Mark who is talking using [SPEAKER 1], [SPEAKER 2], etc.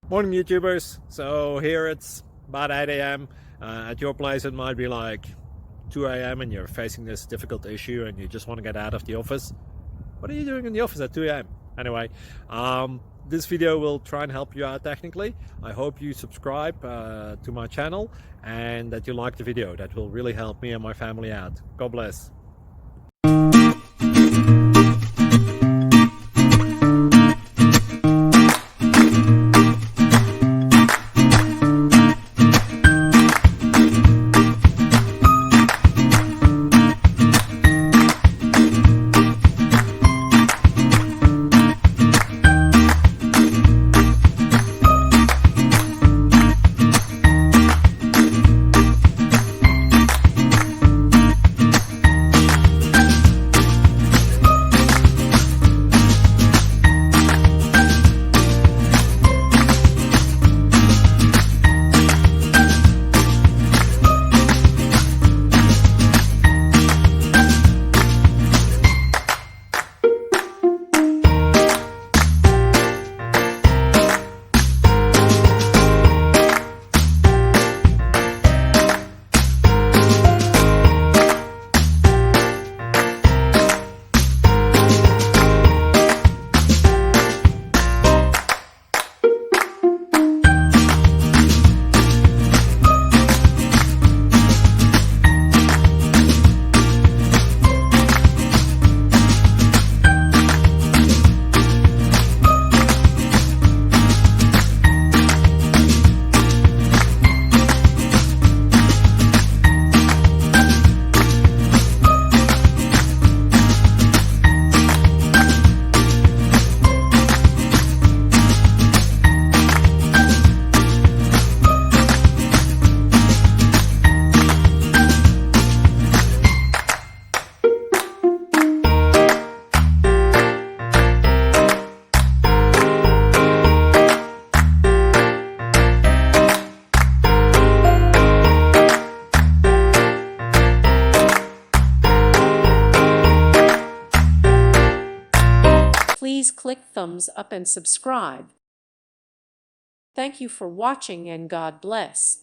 [SPEAKER 1] Morning YouTubers. So here it's about 8 a.m. At your place it might be like 2 a.m. and you're facing this difficult issue and you just want to get out of the office. What are you doing in the office at 2 a.m.? Anyway, this video will try and help you out technically. I hope you subscribe to my channel and that you like the video. That will really help me and my family out. God bless.
[SPEAKER 2] Please click thumbs up and subscribe. Thank you for watching and God bless.